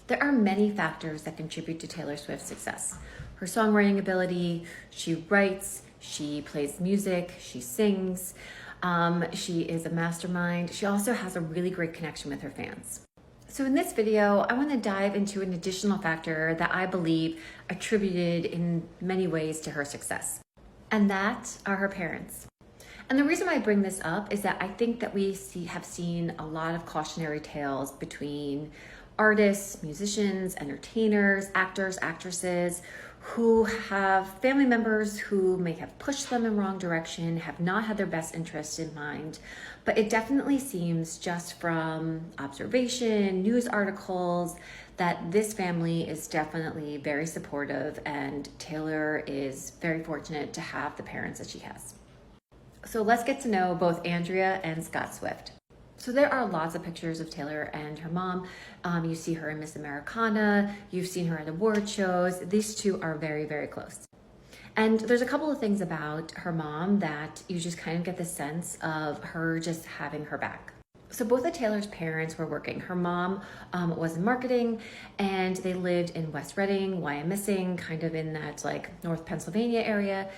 There are many factors that contribute to Taylor Swift's success. Her songwriting ability, she writes, she plays music, she sings, she is a mastermind. She also has a really great connection with her fans. So in this video, I want to dive into an additional factor that I believe attributed in many ways to her success, and that are her parents. And the reason why I bring this up is that I think that we have seen a lot of cautionary tales between artists, musicians, entertainers, actors, actresses, who have family members who may have pushed them in the wrong direction, have not had their best interests in mind. But it definitely seems, just from observation, news articles, that this family is definitely very supportive, and Taylor is very fortunate to have the parents that she has. So let's get to know both Andrea and Scott Swift. So there are lots of pictures of Taylor and her mom. You see her in Miss Americana, you've seen her at award shows. These two are very, very close. And there's a couple of things about her mom that you just kind of get the sense of her just having her back. So both of Taylor's parents were working. Her mom was in marketing, and they lived in West Reading, Wyomissing, kind of in that like North Pennsylvania area.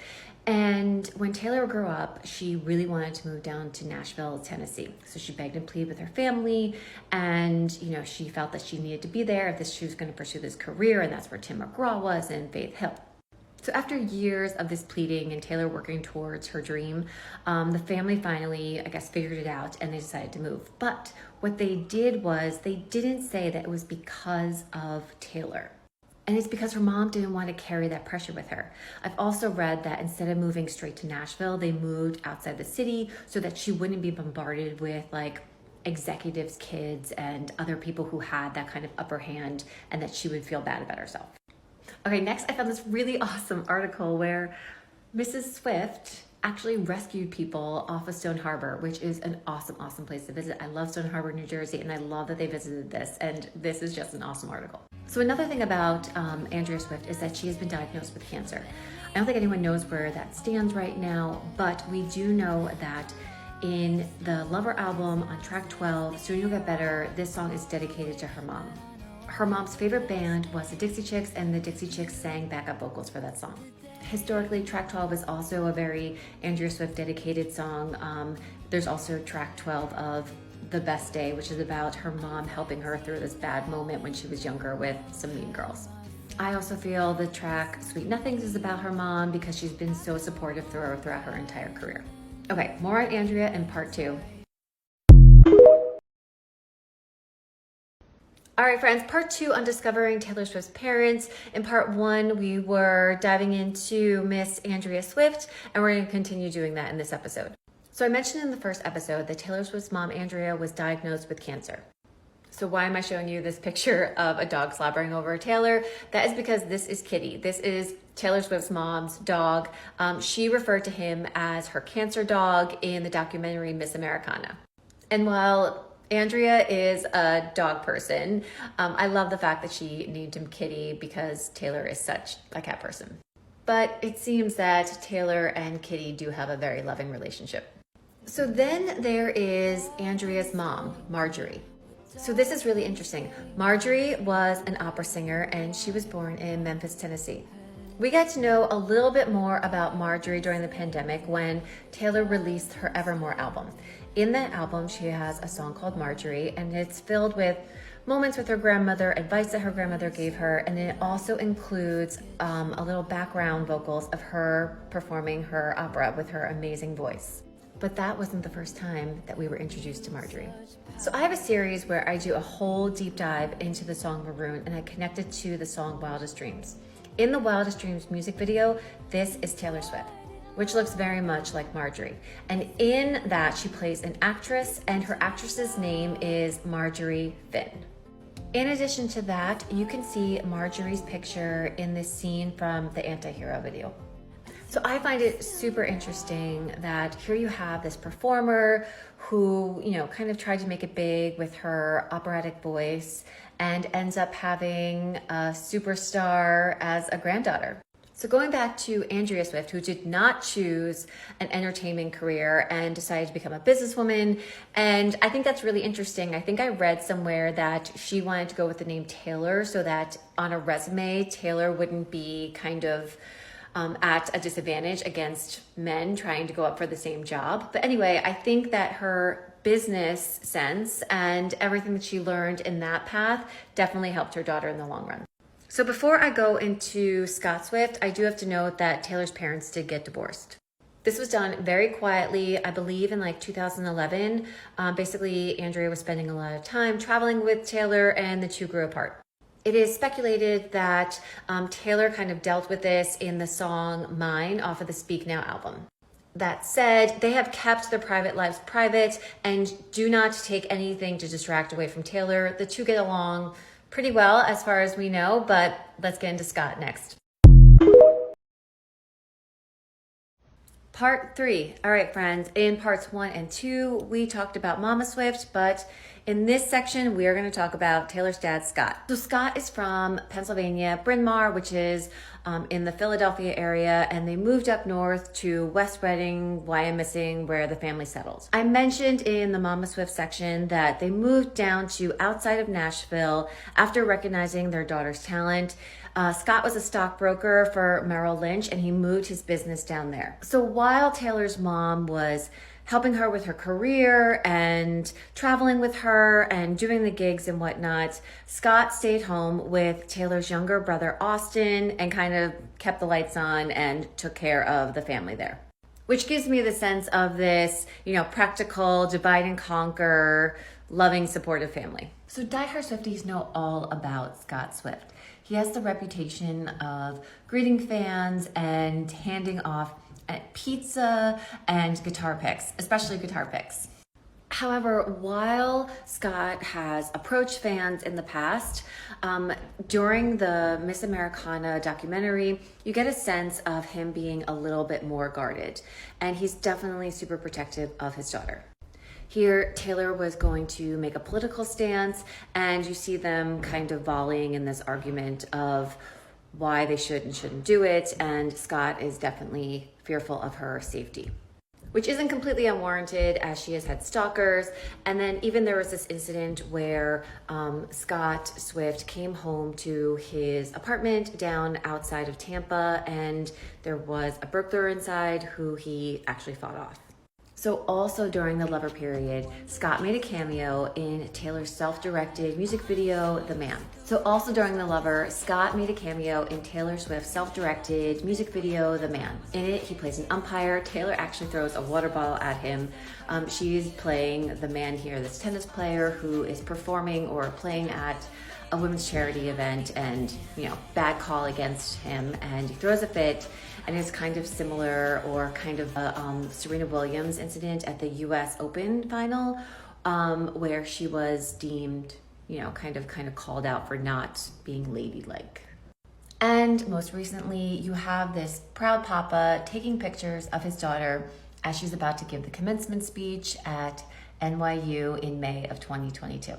And when Taylor grew up, she really wanted to move down to Nashville, Tennessee. So she begged and pleaded with her family, and she felt that she needed to be there if she was going to pursue this career, and that's where Tim McGraw was and Faith Hill. So after years of this pleading and Taylor working towards her dream, the family finally, I guess, figured it out, and they decided to move. But what they did was they didn't say that it was because of Taylor. And it's because her mom didn't want to carry that pressure with her. I've also read that instead of moving straight to Nashville, they moved outside the city so that she wouldn't be bombarded with like executives' kids and other people who had that kind of upper hand, and that she would feel bad about herself. Okay, next I found this really awesome article where Mrs. Swift actually rescued people off of Stone Harbor, which is an awesome, awesome place to visit. I love Stone Harbor, New Jersey, and I love that they visited this, and this is just an awesome article. So another thing about Andrea Swift is that she has been diagnosed with cancer. I don't think anyone knows where that stands right now, but we do know that in the Lover album on track 12, Soon You'll Get Better, this song is dedicated to her mom. Her mom's favorite band was the Dixie Chicks, and the Dixie Chicks sang backup vocals for that song. Historically, track 12 is also a very Andrea Swift dedicated song. There's also track 12 of The Best Day, which is about her mom helping her through this bad moment when she was younger with some mean girls. I also feel the track Sweet Nothings is about her mom because she's been so supportive throughout her entire career. Okay, more on Andrea in part 2. All right, friends, part 2 on discovering Taylor Swift's parents. In part 1, we were diving into Miss Andrea Swift, and we're going to continue doing that in this episode. So I mentioned in the first episode that Taylor Swift's mom, Andrea, was diagnosed with cancer. So why am I showing you this picture of a dog slobbering over Taylor? That is because this is Kitty. This is Taylor Swift's mom's dog. She referred to him as her cancer dog in the documentary Miss Americana. And while Andrea is a dog person, I love the fact that she named him Kitty because Taylor is such a cat person. But it seems that Taylor and Kitty do have a very loving relationship. So then there is Andrea's mom, Marjorie. So this is really interesting. Marjorie was an opera singer, and she was born in Memphis, Tennessee. We got to know a little bit more about Marjorie during the pandemic when Taylor released her Evermore album. In that album, she has a song called Marjorie, and it's filled with moments with her grandmother, advice that her grandmother gave her, and it also includes a little background vocals of her performing her opera with her amazing voice. But that wasn't the first time that we were introduced to Marjorie. So I have a series where I do a whole deep dive into the song Maroon, and I connect it to the song Wildest Dreams. In the Wildest Dreams music video, this is Taylor Swift, which looks very much like Marjorie. And in that, she plays an actress, and her actress's name is Marjorie Finn. In addition to that, you can see Marjorie's picture in this scene from the Anti-Hero video. So I find it super interesting that here you have this performer who, kind of tried to make it big with her operatic voice and ends up having a superstar as a granddaughter. So going back to Andrea Swift, who did not choose an entertainment career and decided to become a businesswoman. And I think that's really interesting. I think I read somewhere that she wanted to go with the name Taylor so that on a resume, Taylor wouldn't be kind of at a disadvantage against men trying to go up for the same job. But anyway, I think that her business sense and everything that she learned in that path definitely helped her daughter in the long run. So before I go into Scott Swift, I do have to note that Taylor's parents did get divorced. This was done very quietly, I believe in like 2011. Basically, Andrea was spending a lot of time traveling with Taylor and the two grew apart. It is speculated that Taylor kind of dealt with this in the song Mine off of the Speak Now album. That said, they have kept their private lives private and do not take anything to distract away from Taylor. The two get along pretty well as far as we know, but let's get into Scott next. Part 3. All right, friends, in parts 1 and 2, we talked about Mama Swift, but in this section, we are going to talk about Taylor's dad, Scott. So Scott is from Pennsylvania, Bryn Mawr, which is in the Philadelphia area, and they moved up north to West Reading, Wyomissing, where the family settled. I mentioned in the Mama Swift section that they moved down to outside of Nashville after recognizing their daughter's talent. Scott was a stockbroker for Merrill Lynch and he moved his business down there. So while Taylor's mom was helping her with her career and traveling with her and doing the gigs and whatnot, Scott stayed home with Taylor's younger brother, Austin, and kind of kept the lights on and took care of the family there. Which gives me the sense of this, practical, divide and conquer, loving, supportive family. So diehard Swifties know all about Scott Swift. He has the reputation of greeting fans and handing off pizza and guitar picks, especially guitar picks. However, while Scott has approached fans in the past, during the Miss Americana documentary, you get a sense of him being a little bit more guarded, and he's definitely super protective of his daughter. Here, Taylor was going to make a political stance, and you see them kind of volleying in this argument of why they should and shouldn't do it, and Scott is definitely fearful of her safety, which isn't completely unwarranted as she has had stalkers. And then even there was this incident where Scott Swift came home to his apartment down outside of Tampa, and there was a burglar inside who he actually fought off. So also during the Lover period, Scott made a cameo in Taylor's self-directed music video, The Man. So also during the Lover, Scott made a cameo in Taylor Swift's self-directed music video, The Man. In it, he plays an umpire. Taylor actually throws a water bottle at him. She's playing the man here, this tennis player who is performing or playing at a women's charity event, and bad call against him, and he throws a fit. And it's kind of similar or kind of a Serena Williams incident at the US Open final, where she was deemed, kind of called out for not being ladylike. And most recently, you have this proud papa taking pictures of his daughter as she's about to give the commencement speech at NYU in May of 2022.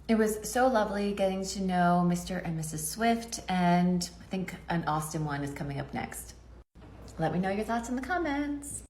It was so lovely getting to know Mr. and Mrs. Swift, and I think an Austin one is coming up next. Let me know your thoughts in the comments.